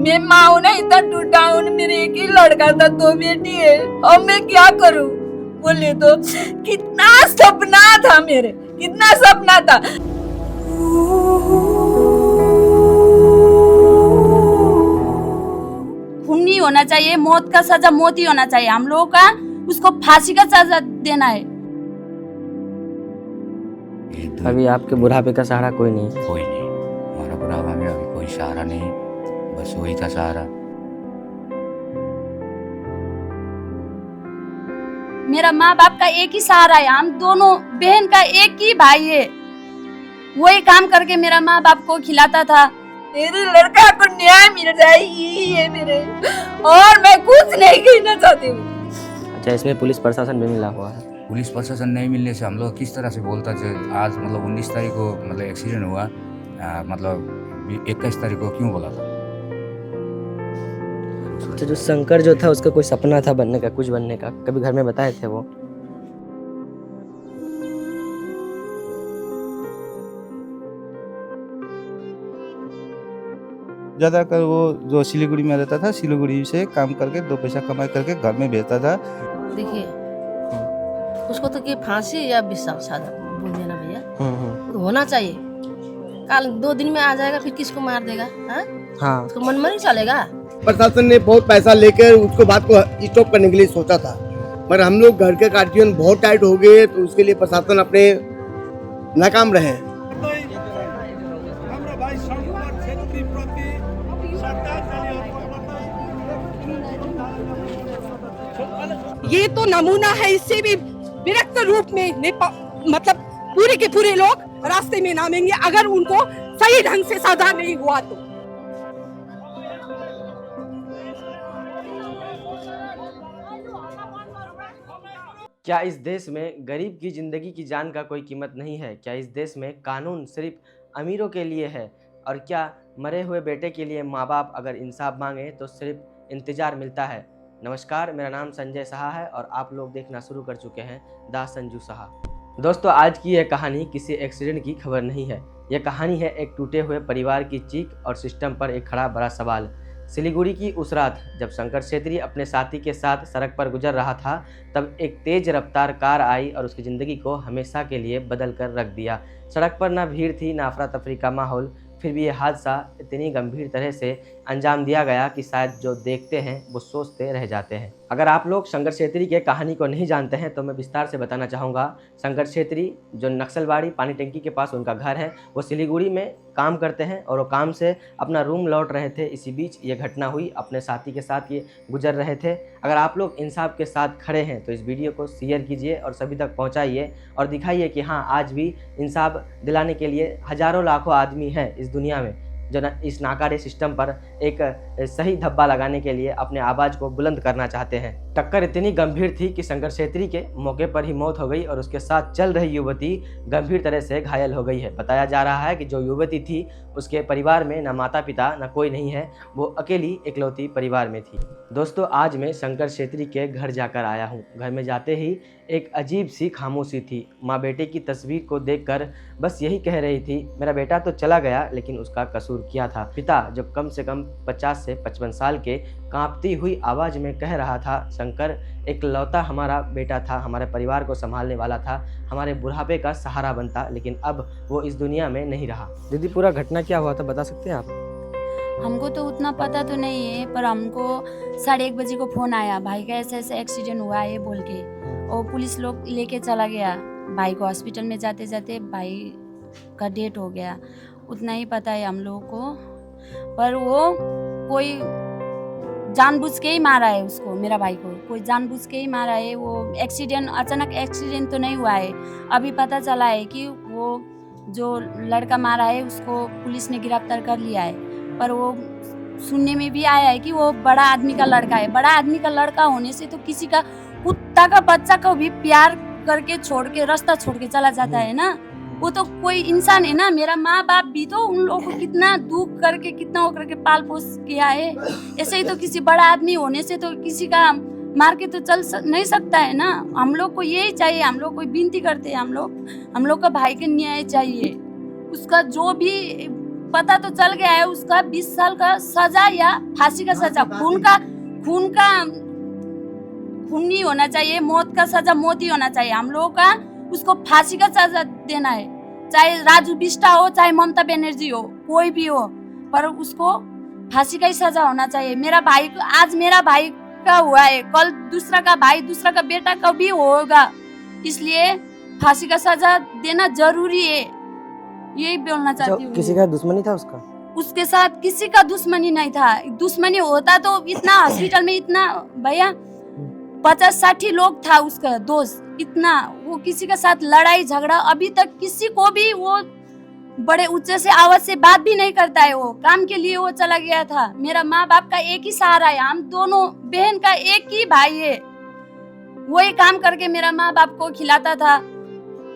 मैं माँ हूँ ना, इतना टूटा हूँ, मेरे एक ही लड़का था, 2 बेटी है, अब मैं क्या करूँ बोले तो। कितना सपना था मेरे, कितना सपना था। खून नहीं होना चाहिए, मौत का सजा मौत ही होना चाहिए। हम लोगों का उसको फांसी का सजा देना है। अभी आपके बुढ़ापे का सहारा कोई नहीं? कोई नहीं, हमारा बुढ़ापा में अभी कोई सहारा नहीं, बस वही था सहारा। मेरा माँ बाप का एक ही सहारा है, हम दोनों बहन का एक ही भाई है। वही काम करके मेरा माँ बाप को खिलाता था। मेरे लड़का को न्याय मिल जाए, यही है मेरे, और मैं कुछ नहीं कहना चाहती हूँ। अच्छा, इसमें पुलिस प्रशासन भी मिला हुआ है? पुलिस प्रशासन नहीं मिलने से हम लोग किस तरह से बोलता है। आज मतलब 19 तारीख को मतलब एक्सीडेंट हुआ, मतलब 21 तारीख को क्यों बोला था? अच्छा, जो शंकर जो था उसका कोई सपना था बनने का, कुछ बनने का, कभी घर में बताए थे वो? ज़्यादातर वो जो सिलीगुड़ी में रहता था, सिलीगुड़ी से काम करके 2 पैसा कमाई करके घर में भेजता था। देखिए, उसको तो कि फांसी या विशाल साजा बोल देना भैया, तो होना चाहिए। कल 2 दिन में आ जाएगा, फिर किसको मार देगा? हाँ, उसको मन नहीं चलेगा। प्रशासन ने बहुत पैसा लेकर उसको बात को स्टॉप करने के लिए सोचा था, पर हम लोग घर के गार्जियन बहुत टाइट हो गए, तो उसके लिए प्रशासन अपने नाकाम रहे। ये तो नमूना है, इससे भी विरक्त रूप में मतलब पूरे के पूरे लोग रास्ते में नामेंगे अगर उनको सही ढंग से सजा नहीं हुआ तो। क्या इस देश में गरीब की जिंदगी की जान का कोई कीमत नहीं है? क्या इस देश में कानून सिर्फ अमीरों के लिए है? और क्या मरे हुए बेटे के लिए माँ बाप अगर इंसाफ मांगे तो सिर्फ इंतजार मिलता है? नमस्कार, मेरा नाम संजय साहा है और आप लोग देखना शुरू कर चुके हैं दा संजू साहा। दोस्तों, आज की यह कहानी किसी एक्सीडेंट की खबर नहीं है। यह कहानी है एक टूटे हुए परिवार की चीख और सिस्टम पर एक खड़ा बड़ा सवाल। सिलीगुड़ी की उस रात जब शंकर छेत्री अपने साथी के साथ सड़क पर गुजर रहा था, तब एक तेज रफ्तार कार आई और उसकी ज़िंदगी को हमेशा के लिए बदल कर रख दिया। सड़क पर ना भीड़ थी, ना अफरा तफरी का माहौल, फिर भी यह हादसा इतनी गंभीर तरह से अंजाम दिया गया कि शायद जो देखते हैं वो सोचते रह जाते हैं। अगर आप लोग शंकर छेत्री के कहानी को नहीं जानते हैं तो मैं विस्तार से बताना चाहूँगा। शंकर छेत्री जो नक्सलबाड़ी पानी टंकी के पास उनका घर है, वो सिलीगुड़ी में काम करते हैं और वो काम से अपना रूम लौट रहे थे। इसी बीच ये घटना हुई, अपने साथी के साथ ये गुजर रहे थे। अगर आप लोग इंसाफ के साथ खड़े हैं तो इस वीडियो को शेयर कीजिए और सभी तक पहुंचाइए और दिखाइए कि हाँ, आज भी इंसाफ दिलाने के लिए हज़ारों लाखों आदमी हैं इस दुनिया में जो इस नाकारे सिस्टम पर एक सही धब्बा लगाने के लिए अपने आवाज़ को बुलंद करना चाहते हैं। टक्कर इतनी गंभीर थी कि शंकर छेत्री के मौके पर ही मौत हो गई और उसके साथ चल रही युवती गंभीर तरह से घायल हो गई है। बताया जा रहा है कि जो युवती थी उसके परिवार में ना माता पिता ना कोई नहीं है, वो अकेली इकलौती परिवार में थी। दोस्तों, आज मैं शंकर छेत्री के घर जाकर आया हूँ। घर में जाते ही एक अजीब सी खामोशी थी। माँ बेटे की तस्वीर को देखकर बस यही कह रही थी, मेरा बेटा तो चला गया लेकिन उसका कसूर क्या था। पिता जब कम से कम 50 से 55 साल के कांपती हुई आवाज़ में कह रहा था, शंकर एक लौता हमारा बेटा था, हमारे परिवार को संभालने वाला था, हमारे बुढ़ापे का सहारा बनता, लेकिन अब वो इस दुनिया में नहीं रहा। दीदी, पूरा घटना क्या हुआ था बता सकते हैं आप? हमको तो उतना पता तो नहीं है, पर हमको 1:30 बजे को फ़ोन आया, भाई का ऐसा ऐसा एक्सीडेंट हुआ है बोल के, और पुलिस लोग लेके चला गया भाई को। हॉस्पिटल में जाते जाते भाई का डेथ हो गया, उतना ही पता है हम लोगों को। पर वो कोई जानबूझ के ही मारा है उसको, मेरा भाई को कोई जानबूझ के ही मारा है। वो एक्सीडेंट, अचानक एक्सीडेंट तो नहीं हुआ है। अभी पता चला है कि वो जो लड़का मारा है उसको पुलिस ने गिरफ्तार कर लिया है, पर वो सुनने में भी आया है कि वो बड़ा आदमी का लड़का है। बड़ा आदमी का लड़का होने से तो किसी का कुत्ता का बच्चा को भी प्यार करके छोड़ के रास्ता छोड़ के चला जाता है ना, वो तो कोई इंसान है ना। मेरा माँ बाप भी तो उन लोगों को कितना दुख करके कितना वो करके पाल पोस किया है। ऐसे ही तो किसी बड़ा आदमी होने से तो किसी का मार के तो नहीं सकता है ना। हम लोग को यही चाहिए, हम लोग कोई विनती करते हैं, हम लोग का भाई के न्याय चाहिए। उसका जो भी पता तो चल गया है उसका 20 साल का सजा या फांसी का सजा। खून नहीं होना चाहिए, मौत का सजा मौत ही होना चाहिए। हम लोगों का उसको फांसी का सजा देना है, चाहे राजू बिष्टा हो चाहे ममता बनर्जी हो, कोई भी हो, पर उसको फांसी का ही सजा होना चाहिए। आज मेरा भाई का हुआ है, कल दूसरा का भाई, दूसरा का बेटा कभी होगा, इसलिए फांसी का सजा देना जरूरी है, यही बोलना चाहती हूँ। किसी का दुश्मनी था उसके साथ किसी का दुश्मनी नहीं था। दुश्मनी होता तो इतना हॉस्पिटल में इतना भैया 50-60 लोग था उसका दोस्त, इतना वो किसी के साथ लड़ाई झगड़ा अभी तक किसी को भी वो बड़े ऊंचे से आवाज से बात भी नहीं करता है। वो काम के लिए वो चला गया था। मेरा माँ बाप का एक ही सहारा है, हम दोनों बहन का एक ही भाई है, वही काम करके मेरा माँ बाप को खिलाता था।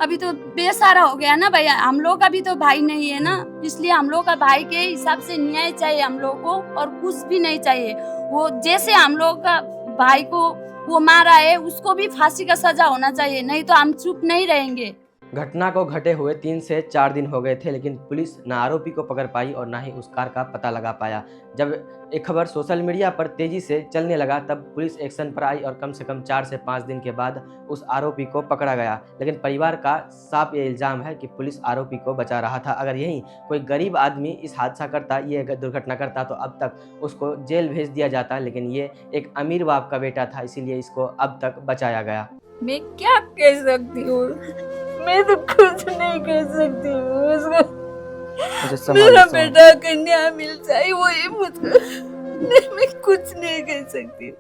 अभी तो बेसहारा हो गया ना भैया, हम लोग का भी तो भाई नहीं है ना, इसलिए हम लोग का भाई के हिसाब से न्याय चाहिए हम लोग को, और कुछ भी नहीं चाहिए। वो जैसे हम लोग का भाई को वो मारा है उसको भी फांसी का सजा होना चाहिए, नहीं तो हम चुप नहीं रहेंगे। घटना को घटे हुए 3 से 4 दिन हो गए थे, लेकिन पुलिस न आरोपी को पकड़ पाई और न ही उस कार का पता लगा पाया। जब एक खबर सोशल मीडिया पर तेजी से चलने लगा तब पुलिस एक्शन पर आई और कम से कम 4 से 5 दिन के बाद उस आरोपी को पकड़ा गया। लेकिन परिवार का साफ ये इल्ज़ाम है कि पुलिस आरोपी को बचा रहा था। अगर यही कोई गरीब आदमी इस हादसा करता, ये दुर्घटना करता, तो अब तक उसको जेल भेज दिया जाता, लेकिन ये एक अमीर बाप का बेटा था, इसीलिए इसको अब तक बचाया गया। मैं क्या कह सकती हूँ, मैं तो कुछ नहीं कह सकती हूँ। उसको मेरा बेटा का न्याय मिल जाए वही मुझको, मैं कुछ नहीं कह सकती।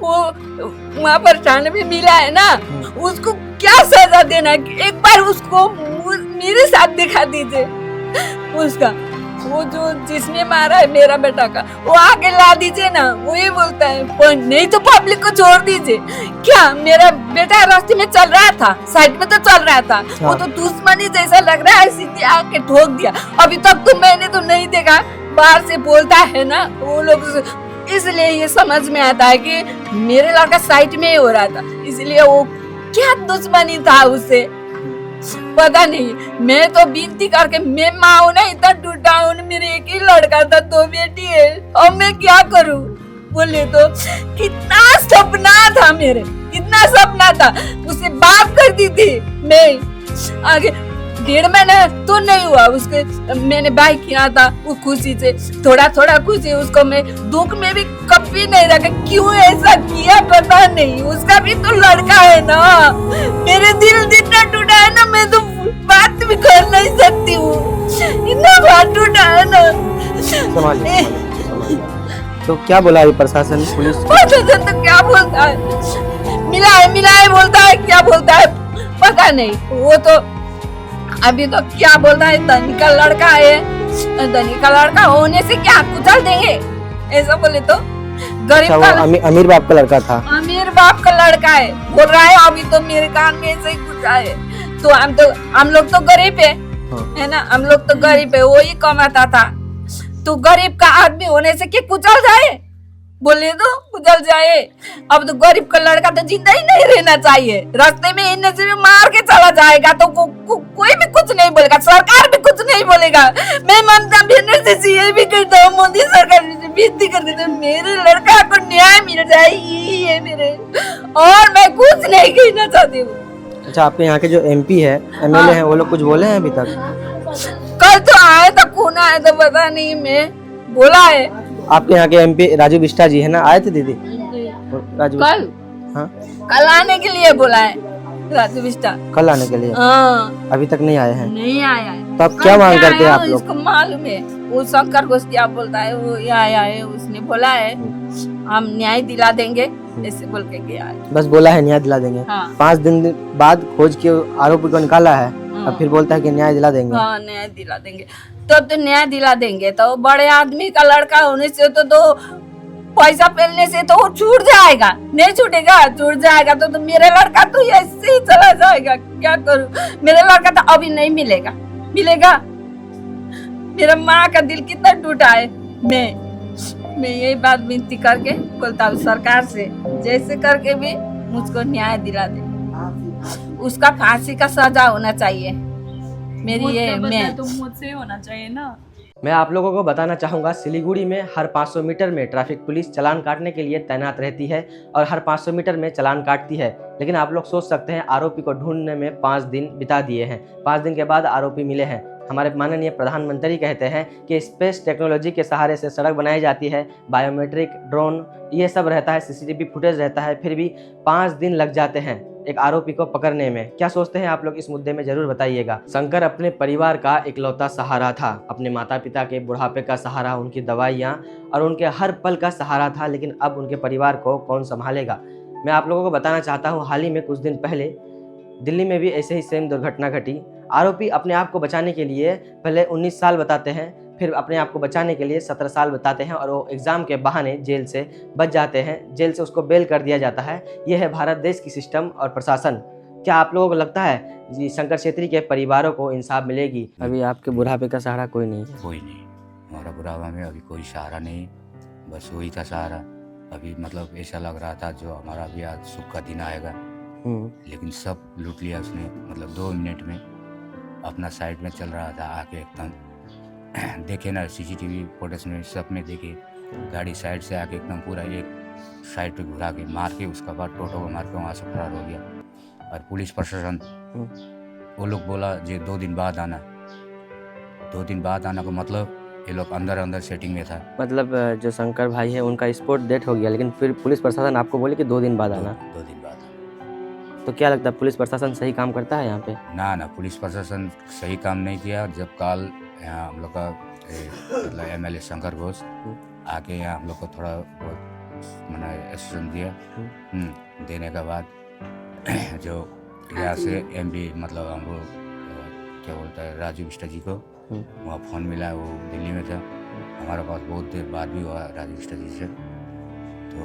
वो वहाँ पर थाने में मिला है ना, उसको क्या सजा देना है, एक बार उसको मेरे साथ दिखा दीजिए। उसका वो जो जिसने मारा है मेरा बेटा का, वो आके ला दीजिए ना, वो ये बोलता है, पर नहीं तो पब्लिक को छोड़ दीजिए। क्या मेरा बेटा रास्ते में चल रहा था, साइड में तो चल रहा था, वो तो दुश्मनी जैसा लग रहा है, सीधे आके ठोक दिया। अभी तक तो मैंने तो नहीं देखा, बाहर से बोलता है ना वो लोग, इसलिए ये समझ में आता है कि मेरे लड़का साइड में ही हो रहा था, इसलिए वो क्या दुश्मनी था उससे पता नहीं। मैं तो विनती करके, मैं माँ हूं ना, इतना टूटा हूं, मेरे एक ही लड़का था, 2 बेटी है, और मैं क्या करूं। बोले तो कितना सपना था मेरे, कितना सपना था, उससे बात करती थी मैं। आगे 1.5 महीने तो नहीं हुआ उसके, मैंने बाइक किया था, वो खुशी से थोड़ा थोड़ा खुशी, उसको मैं दुख में भी कभी नहीं रखा। क्यों ऐसा किया पता नहीं, उसका भी तो लड़का है ना। मेरे दिल इतना टूटा है ना, मैं तो बात भी कर नहीं सकती हूँ, इतना बात टूटा है ना। तो क्या बोला ये प्रशासन, पुलिस? प्रशासन तो क्या बोलता है, मिला है बोलता है, क्या बोलता है पता नहीं। वो तो अभी तो क्या बोलता है, धनी का लड़का है, धनी का लड़का होने से क्या कुचल देंगे, ऐसा बोले तो। गरीब का अमीर बाप का लड़का था, अमीर बाप का लड़का है बोल रहा है। अभी तो मेरे कान में ऐसे ही कुछ है, तो हम लोग तो गरीब है ना, हम लोग तो गरीब है, वो ही कमाता था। तो गरीब का आदमी होने से क्या कुचल जाए, बोले तो कुचल जाए। अब तो गरीब का लड़का तो जिंदा ही नहीं रहना चाहिए, रास्ते में इनने से भी मार के चला जाएगा तो कोई भी कुछ नहीं बोलेगा, सरकार भी कुछ नहीं बोलेगा। मैं ममता बनर्जी से ये भी कहता हूँ, मोदी सरकार से विनती कर देता हूँ, मेरे लड़का को न्याय मिल जाए, यही है मेरे, और मैं कुछ नहीं कहना चाहती हूँ। अच्छा, आपके यहाँ के जो MP है, MLA हैं, वो लोग कुछ बोले हैं अभी तक? कल तो आया था, कौन आया था पता नहीं, मैं बोला है। आपके यहाँ के MP राजू बिष्टा जी है ना, आए थे दीदी? राजू कल? हाँ, कल आने के लिए बोला है राजू बिष्टा, कल आने के लिए। हाँ, अभी तक नहीं आए हैं? नहीं आया है। तो आप क्या मांग करते हैं आप लोग? इसको मालूम है, वो शंकर घोष क्या बोलता है, वो आया है, उसने बोला है हम न्याय दिला देंगे, ऐसे बोल के गया है। बस बोला है न्याय दिला देंगे। हाँ। 5 दिन बाद खोज के आरोपी को निकाला है, अब फिर बोलता है कि न्याय दिला देंगे। हाँ, न्याय दिला देंगे, तो न्याय दिला देंगे। तो बड़े आदमी का लड़का होने से तो पैसा मिलने से तो वो छूट जाएगा, नहीं छूटेगा, छूट जाएगा तो मेरे लड़का तो ऐसे ही चला जाएगा। क्या करूं, मेरे लड़का तो अभी नहीं मिलेगा। मेरा माँ का दिल कितना टूटा है। मैं यही बात विनती करके बोलता हूँ सरकार से, जैसे करके भी मुझको न्याय दिला दे, उसका फांसी का सजा होना चाहिए। मेरी ये मैं तो मुझसे होना चाहिए ना। मैं आप लोगों को बताना चाहूँगा, सिलीगुड़ी में हर 500 मीटर में ट्रैफिक पुलिस चालान काटने के लिए तैनात रहती है और हर 500 मीटर में चालान काटती है। लेकिन आप लोग सोच सकते हैं, आरोपी को ढूंढने में 5 दिन बिता दिए हैं, 5 दिन के बाद आरोपी मिले हैं। हमारे माननीय प्रधानमंत्री कहते हैं कि स्पेस टेक्नोलॉजी के सहारे से सड़क बनाई जाती है, बायोमेट्रिक, ड्रोन, ये सब रहता है, CCTV फुटेज रहता है, फिर भी 5 दिन लग जाते हैं एक आरोपी को पकड़ने में। क्या सोचते हैं आप लोग इस मुद्दे में जरूर बताइएगा। शंकर अपने परिवार का इकलौता सहारा था, अपने माता पिता के बुढ़ापे का सहारा, उनकी दवाइयाँ और उनके हर पल का सहारा था, लेकिन अब उनके परिवार को कौन संभालेगा। मैं आप लोगों को बताना चाहता हूँ, हाल ही में कुछ दिन पहले दिल्ली में भी ऐसे ही सेम दुर्घटना घटी। आरोपी अपने आप को बचाने के लिए पहले 19 साल बताते हैं, फिर अपने आप को बचाने के लिए 17 साल बताते हैं और वो एग्ज़ाम के बहाने जेल से बच जाते हैं, जेल से उसको बेल कर दिया जाता है। यह है भारत देश की सिस्टम और प्रशासन। क्या आप लोगों को लगता है जी शंकर छेत्री के परिवारों को इंसाफ मिलेगी? अभी आपके बुढ़ापे का सहारा कोई नहीं है? कोई नहीं, हमारा बुढ़ापा में अभी कोई सहारा नहीं, बस वही था सहारा। अभी मतलब ऐसा लग रहा था जो हमारा भी आज सुख का दिन आएगा, लेकिन सब लूट लिया उसने। मतलब 2 मिनट में अपना साइड में चल रहा था, आके एकदम देखे ना CCTV फुटेज में सब में देखे, गाड़ी साइड से आके एकदम पूरा एक साइड पे घुरा के मार के उसका बाद टोटो को मार के वहाँ से फरार हो गया। और पुलिस प्रशासन वो लोग बोला जी 2 दिन बाद आना। 2 दिन बाद आना का मतलब ये लोग अंदर सेटिंग में था। मतलब जो शंकर भाई है उनका स्पोर्ट डेट हो गया, लेकिन फिर पुलिस प्रशासन आपको बोले कि 2 दिन बाद आना। 2 दिन बाद। तो क्या लगता है पुलिस प्रशासन सही काम करता है यहाँ पे? ना, पुलिस प्रशासन सही काम नहीं किया। जब कल यहाँ हम लोग का मतलब MLA शंकर घोष आके यहाँ हम लोग को थोड़ा बहुत मैंने एसेसन दिया, देने के बाद जो यहाँ से MP मतलब हमको क्या बोलता है राजू बिष्टा जी को वहाँ फ़ोन मिला, वो दिल्ली में था। हमारे पास बहुत देर बाद भी हुआ राजू बिष्टा जी से। तो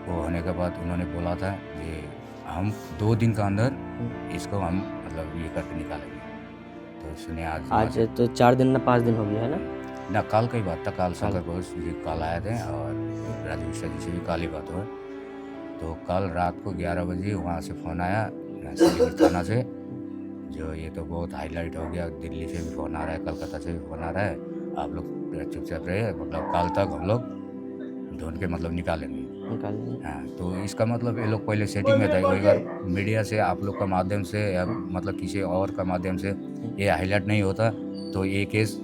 वो होने के बाद उन्होंने बोला था कि हम 2 दिन का अंदर इसको हम मतलब ये करके निकालेंगे। तो इसने आज तो 4 दिन ना 5 दिन हो गया है ना, कल का ही बात था। कल शंकर घोष जी कल आए थे और राजू बिष्टा जी से भी कल ही बात हुआ। तो कल रात को 11 बजे वहाँ से फ़ोन आया सिलीगुड़ी थाना से, जो ये तो बहुत हाईलाइट हो गया, दिल्ली से भी फ़ोन आ रहा है, कलकत्ता से भी फ़ोन आ रहा है, आप लोग चुपचाप रहे, मतलब कल तक हम लोग ढूंढ के मतलब निकालेंगे। हाँ, तो इसका मतलब ये लोग पहले सेटिंग में था। अगर मीडिया से आप लोग का माध्यम से या मतलब किसी और का माध्यम से ये हाईलाइट नहीं होता तो ये केस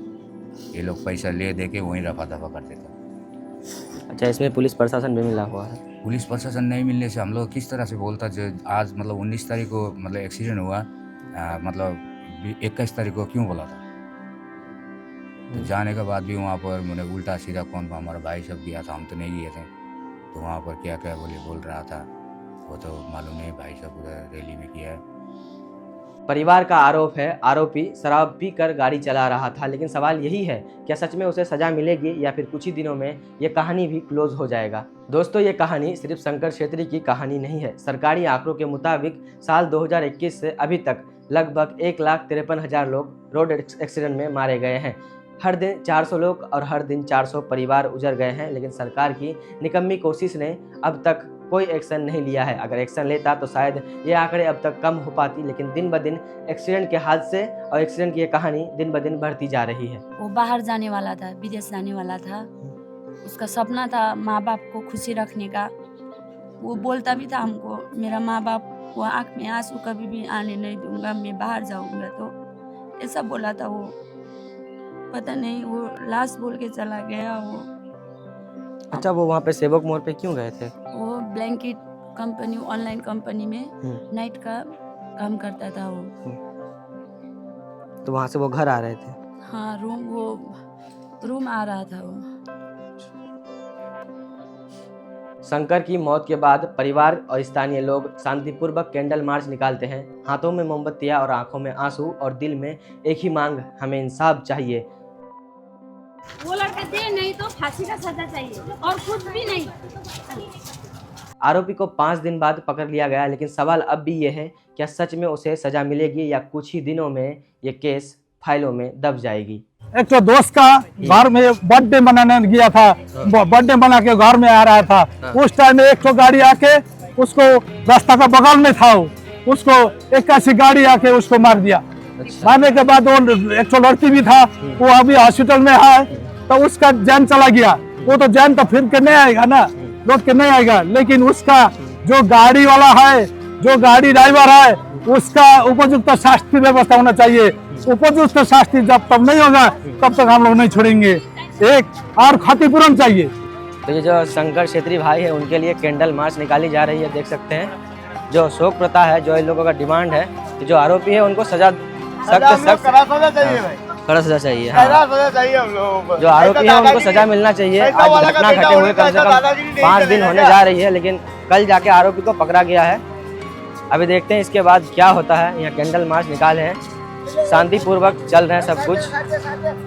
ये लोग पैसा ले दे के वहीं रफा दफा कर देता। अच्छा, इसमें पुलिस प्रशासन भी मिला हुआ है? पुलिस प्रशासन नहीं मिलने से हम लोग किस तरह से बोलता जो आज मतलब 19 तारीख को मतलब एक्सीडेंट हुआ, मतलब 21 तारीख को क्यों बोला था? तो जाने के बाद भी वहाँ पर मैंने उल्टा सीधा कौन हमारा भाई सब गया था, हम तो नहीं गए थे। तो वहाँ पर क्या क्या बोल रहा था वो तो मालूम नहीं, भाई सब उधर रैली में किया है। परिवार का आरोप है आरोपी शराब पीकर गाड़ी चला रहा था, लेकिन सवाल यही है क्या सच में उसे सजा मिलेगी या फिर कुछ ही दिनों में ये कहानी भी क्लोज हो जाएगा। दोस्तों, ये कहानी सिर्फ शंकर छेत्री की कहानी नहीं है। सरकारी आंकड़ों के मुताबिक साल 2021 से अभी तक लगभग 1,53,000 लोग रोड एक्सीडेंट में मारे गए हैं। हर दिन 400 लोग और हर दिन 400 परिवार उजड़ गए हैं, लेकिन सरकार की निकम्मी कोशिश ने अब तक कोई एक्शन नहीं लिया है। अगर एक्शन लेता तो शायद ये आंकड़े अब तक कम हो पाती, लेकिन दिन ब दिन एक्सीडेंट के हादसे और एक्सीडेंट की ये कहानी दिन ब दिन बढ़ती जा रही है। वो बाहर जाने वाला था, विदेश जाने वाला था, उसका सपना था माँ बाप को खुशी रखने का। वो बोलता भी था हमको, मेरा माँ बाप को आँख में आंसू कभी भी आने नहीं दूंगा, मैं बाहर जाऊंगा। तो ऐसा बोला था वो, पता नहीं वो लास्ट बोल के चला गया वो। अच्छा, वो वहाँ पे सेवक मोड़ पे क्यों गए थे? वो ब्लैंकेट कंपनी, ऑनलाइन कंपनी में नाइट का काम करता था वो। तो वहाँ से वो घर आ रहे थे? हाँ, रूम आ रहा था वो। शंकर की मौत के बाद परिवार और स्थानीय लोग शांतिपूर्वक कैंडल मार्च निकालते हैं, हाथों में मोमबत्तियां और आंखों में आंसू, और दिल में एक ही मांग, हमें इंसाफ चाहिए। वो लड़का दे नहीं तो फांसी का सजा चाहिए और कुछ भी नहीं। आरोपी को 5 दिन बाद पकड़ लिया गया, लेकिन सवाल अब भी ये है क्या सच में उसे सजा मिलेगी या कुछ ही दिनों में ये केस फाइलों में दब जाएगी। एक तो दोस्त का घर में बर्थडे मनाने गया था, बर्थडे मना के घर में आ रहा था, उस टाइम में एक तो गाड़ी आके उसको रास्ता का बगल में था, उसको 81 गाड़ी आके उसको मार दिया। मारने के बाद वो एक तो लड़की भी था, वो अभी हॉस्पिटल में है, तो उसका जान चला गया। वो तो जान तो फिर के नहीं आएगा ना, लौट के नहीं आएगा, लेकिन उसका जो गाड़ी वाला है, जो गाड़ी ड्राइवर है, उसका उपयुक्त शास्ति व्यवस्था होना चाहिए। उपयुक्त शास्ति जब तब नहीं होगा तब तक हम लोग नहीं छोड़ेंगे। एक और क्षतिपूरण चाहिए। तो ये जो शंकर छेत्री भाई है उनके लिए कैंडल मार्च निकाली जा रही है, देख सकते हैं। जो शोक प्रथा है, जो इन लोगों का डिमांड है कि जो आरोपी है उनको सजा सख्त कड़ा सजा चाहिए। हाँ। जो आरोपी है उनको सजा मिलना चाहिए। आज घटना घटे हुए कम से कम 5 दिन होने जा रही है, लेकिन कल जाके आरोपी को पकड़ा गया है। अभी देखते हैं इसके बाद क्या होता है। यहाँ कैंडल मार्च निकाले हैं, शांतिपूर्वक चल रहे हैं सब कुछ।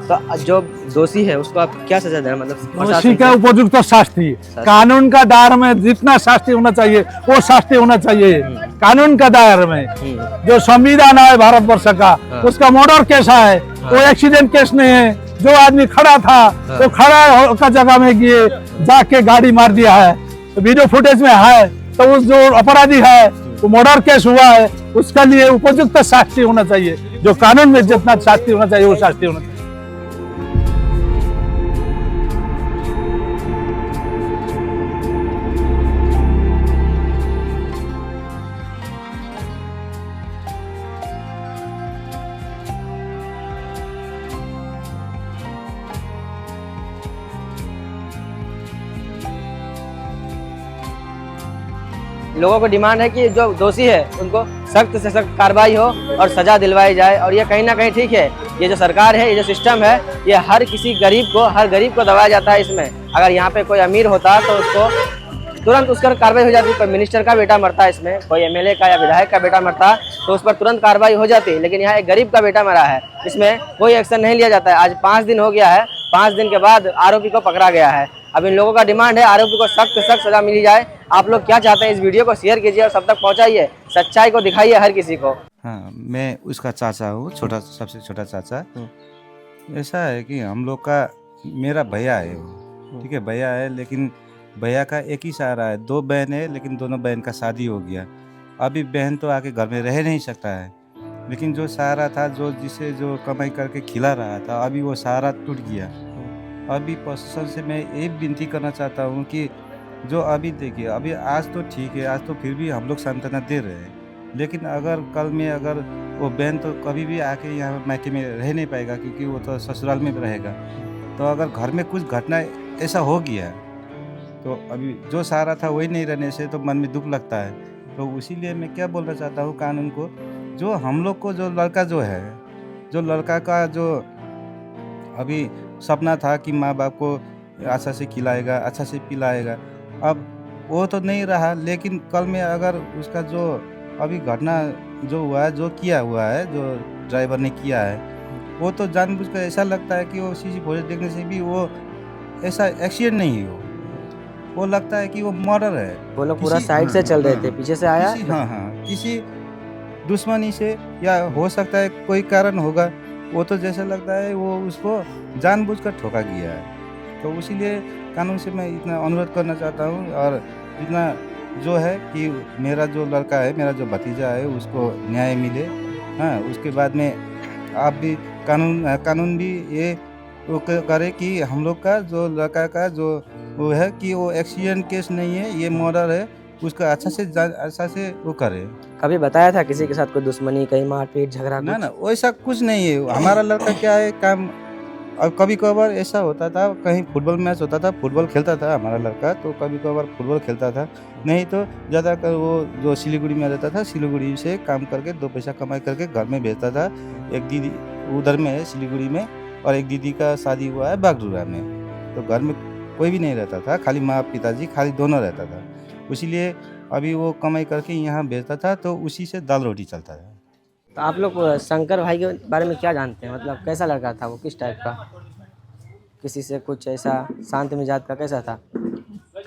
तो जो दोषी है उसको आप क्या सजा देना, मतलब दोषी का उपयुक्त शास्ति, कानून का दायरे में जितना शास्ति होना चाहिए वो शास्ति होना चाहिए। कानून का दायरे में जो संविधान है भारत वर्ष का, उसका मर्डर केस है, वो एक्सीडेंट केस नहीं है। जो आदमी खड़ा था वो खड़ा होकर जगह में गए जाके गाड़ी मार दिया है, वीडियो फुटेज में है। तो उस जो अपराधी है वो मर्डर केस हुआ है, उसके लिए उपयुक्त शास्ति होना चाहिए। जो कानून में जितना शास्ति होना चाहिए वो शास्ति होना चाहिए। लोगों को डिमांड है कि जो दोषी है उनको सख्त से सख्त कार्रवाई हो और सजा दिलवाई जाए। और ये कहीं ना कहीं ठीक है। ये जो सरकार है, ये जो सिस्टम है, ये हर गरीब को दबाया जाता है इसमें। अगर यहाँ पे कोई अमीर होता तो उसको तुरंत उस पर कार्रवाई हो जाती। कोई मिनिस्टर का बेटा मरता है इसमें, कोई एमएलए का या विधायक का बेटा मरता तो उस पर तुरंत कार्रवाई हो जाती। लेकिन यहाँ एक गरीब का बेटा मरा है, इसमें कोई एक्शन नहीं लिया जाता है। आज 5 दिन हो गया है, 5 दिन के बाद आरोपी को पकड़ा गया है। अब इन लोगों का डिमांड है आरोपी को सख्त से सख्त सजा मिली जाए। आप लोग क्या चाहते हैं, इस वीडियो को शेयर कीजिए और सब तक पहुंचाइए, सच्चाई को दिखाइए हर किसी को। हाँ, मैं उसका चाचा हूँ, सबसे छोटा चाचा। ऐसा है कि हम लोग का, मेरा भैया है वो, ठीक है, भैया है, लेकिन भैया का एक ही सहारा है। 2 बहन है, लेकिन दोनों बहन का शादी हो गया। अभी बहन तो आके घर में रह नहीं सकता है, लेकिन जो सहारा था, जिसे जो कमाई करके खिला रहा था, अभी वो सहारा टूट गया। अभी प्रशासन से मैं ये विनती करना चाहता हूँ कि जो अभी देखिए, अभी आज तो ठीक है, आज तो फिर भी हम लोग सांत्वना दे रहे हैं, लेकिन अगर कल में अगर वो बहन तो कभी भी आके यहाँ मायके में रह नहीं पाएगा, क्योंकि वो तो ससुराल में रहेगा। तो अगर घर में कुछ घटना ऐसा हो गया तो अभी जो सहारा था वही नहीं रहने से तो मन में दुख लगता है। तो इसीलिए मैं क्या बोलना चाहता हूँ कानून को, जो हम लोग को, जो लड़का जो है, जो लड़का का जो अभी सपना था कि माँ बाप को अच्छा से खिलाएगा, अच्छा से पिलाएगा, अब वो तो नहीं रहा। लेकिन कल में अगर उसका जो अभी घटना जो हुआ है, जो किया हुआ है, जो ड्राइवर ने किया है, वो तो जानबूझकर ऐसा लगता है कि वो सीसी फुटेज देखने से भी वो ऐसा एक्सीडेंट नहीं हो, वो लगता है कि वो मर्डर है। वो लोग पूरा साइड से चल रहे थे, पीछे से आया। किसी दुश्मनी से, या हो सकता है कोई कारण होगा, वो तो जैसा लगता है वो उसको जानबूझकर ठोका गया है। तो इसीलिए कानून से मैं इतना अनुरोध करना चाहता हूँ, और इतना जो है कि मेरा जो लड़का है, मेरा जो भतीजा है, उसको न्याय मिले। हाँ, उसके बाद में आप भी कानून भी ये वो करे कि हम लोग का जो लड़का का जो वो है कि वो एक्सीडेंट केस नहीं है, ये मर्डर है, उसका अच्छा से वो करे। कभी बताया था किसी के साथ कोई दुश्मनी, कहीं मारपीट झगड़ा? ना, वैसा कुछ नहीं है। हमारा लड़का क्या है, काम, और कभी कभार ऐसा होता था, कहीं फुटबॉल मैच होता था, फुटबॉल खेलता था हमारा लड़का, तो कभी कभार फुटबॉल खेलता था, नहीं तो ज़्यादातर वो जो सिलीगुड़ी में रहता था, सिलीगुड़ी से काम करके 2 पैसा कमाई करके घर में भेजता था। एक दीदी उधर में है सिलीगुड़ी में, और एक दीदी का शादी हुआ है बागडोगरा में। तो घर में कोई भी नहीं रहता था, खाली माँ पिताजी, खाली दोनों रहता था। इसीलिए अभी वो कमाई करके यहाँ भेजता था, तो उसी से दाल रोटी चलता था। तो आप लोग शंकर भाई के बारे में क्या जानते हैं, मतलब कैसा लड़का था वो, किस टाइप का? किसी से कुछ ऐसा शांत मिजाज का कैसा था?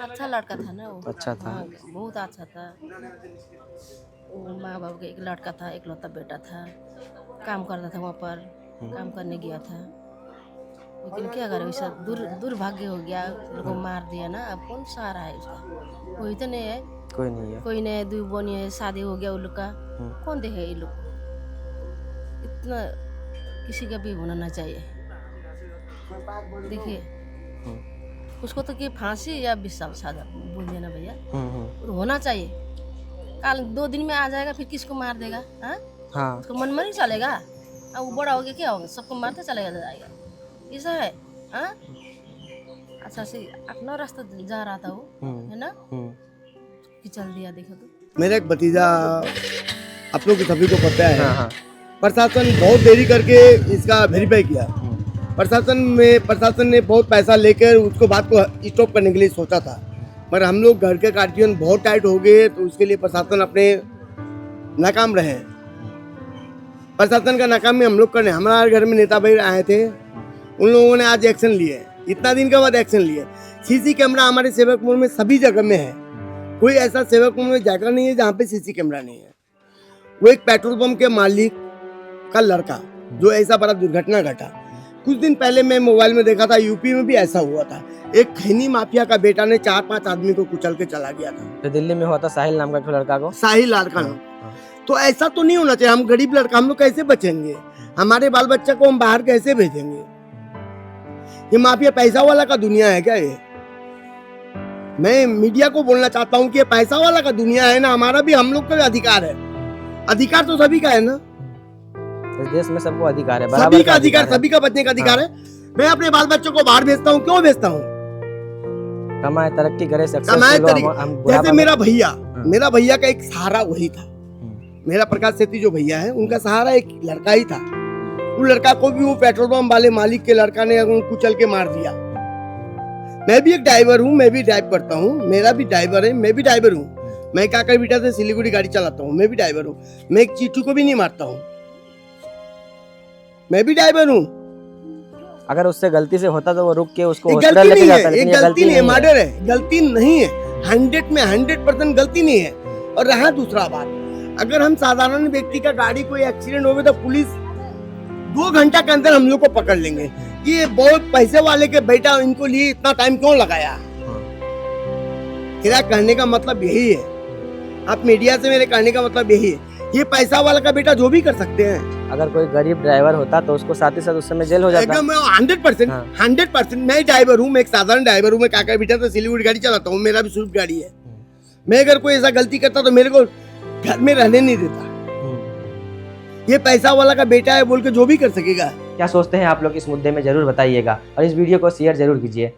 अच्छा लड़का था ना वो। अच्छा था। हाँ, बहुत अच्छा था। वो माँ बाप का एक लड़का था, इकलौता बेटा था, काम करता था वहाँ पर, काम करने गया था। लेकिन क्या करे, वैसा दुर्भाग्य हो गया, लोगों को मार दिया ना। अब कौन सहारा है उसका? कोई तो नहीं है, कोई नहीं है। 2 बोनी है, शादी हो गया उन लोग का, कौन देखे ये लोग? इतना किसी का भी होना ना चाहिए। देखिए उसको तो कि फांसी या 20 साल सजा बोलिए ना भैया, तो होना चाहिए। कल 2 दिन में आ जाएगा फिर किसको मार देगा? हाँ, हाँ उसको मन में नहीं चलेगा। अब वो बड़ा हो गया क्या होगा, सबको मारते चलेगा जाएगा, ऐसा है। हाँ अच्छा से अपना रास्ता जा रहा था वो, है ना, कि चल दिया। देखो तो मेरा एक भतीजा, आप लोग सभी को पता है, हाँ हाँ प्रशासन बहुत देरी करके इसका वेरीफाई किया। प्रशासन ने बहुत पैसा लेकर उसको बात को स्टॉप करने के लिए सोचा था, पर हम लोग घर के गार्जियन बहुत टाइट हो गए तो उसके लिए प्रशासन अपने नाकाम रहे। प्रशासन का नाकाम में हम लोग करने, हमारे घर में नेता भाई आए थे, उन लोगों ने आज एक्शन लिए, इतना दिन के बाद एक्शन लिए। सीसी कैमरा हमारे सेवक मोड़ में सभी जगह में है, कोई ऐसा सेवक मोड़ में जगह नहीं है जहाँ पे सीसी कैमरा नहीं है। वो एक पेट्रोल पंप के मालिक का लड़का जो ऐसा बड़ा दुर्घटना घटा, कुछ दिन पहले मैं मोबाइल में देखा था, यूपी में भी ऐसा हुआ था। एक खैनी माफिया का बेटा ने 4-5 आदमी को कुचल के चला गया था। तो दिल्ली में हुआ था साहिल नाम का लड़का को, साहिल लड़का नाम। तो ऐसा तो नहीं होना चाहिए। हम गरीब लड़का, हम लोग कैसे बचेंगे? हमारे बाल बच्चा को हम बाहर कैसे भेजेंगे? ये माफिया पैसा वाला का दुनिया है क्या? ये मैं मीडिया को बोलना चाहता हूँ कि ये पैसा वाला का दुनिया है ना, हमारा भी, हम लोग का भी अधिकार है। अधिकार तो सभी का है ना, इस देश में सबको अधिकार है, सभी का अधिकार, सभी का बचने का अधिकार है। मैं अपने बाल बच्चों को बाहर भेजता हूँ, क्यों भेजता हूँ? कमाए तरक्की करे, कमाए जैसे मेरा भैया का एक सहारा वही था। मेरा प्रकाश सेठी जो भैया है, उनका सहारा एक लड़का ही था। उस लड़का को भी वो पेट्रोल पंप वाले मालिक के लड़का ने कुचल के मार दिया। मैं भी एक ड्राइवर हूँ, मैं भी ड्राइव करता हूँ, मेरा भी ड्राइवर है, मैं भी ड्राइवर हूँ। मैं काकर बेटा से सिलीगुड़ी गाड़ी चलाता हूँ, मैं भी ड्राइवर हूँ। मैं एक चीटू को भी नहीं मारता हूँ, मैं भी ड्राइवर हूँ। अगर उससे गलती से होता तो वो रुक के उसको गलती नहीं है, ये गलती नहीं है, मर्डर है, गलती नहीं है। 100 में 100% गलती नहीं है। और रहा दूसरा बात, अगर हम साधारण व्यक्ति का गाड़ी कोई एक्सीडेंट हो गया तो पुलिस 2 घंटा के अंदर हम लोग को पकड़ लेंगे। ये बहुत पैसे वाले के बेटा, इनको लिए इतना टाइम क्यों लगाया? मेरा कहने का मतलब यही है, आप मीडिया से मेरे कहने का मतलब यही है, ये पैसा वाला का बेटा जो भी कर सकते हैं। अगर कोई गरीब ड्राइवर होता तो उसको साथ ही साथ उस समय जेल हो जाता। एकदम 100%। मैं ड्राइवर हूँ, मैं एक साधारण ड्राइवर हूँ, मैं काका बेटा से सिलीगुड़ी गाड़ी चलाता हूँ, मेरा भी स्विफ्ट गाड़ी है। मैं अगर कोई ऐसा गलती करता तो मेरे को घर में रहने नहीं देता। ये पैसा वाला का बेटा है बोल के जो भी कर सकेगा। क्या सोचते हैं आप लोग इस मुद्दे में, जरूर बताइएगा और इस वीडियो को शेयर जरूर कीजिए।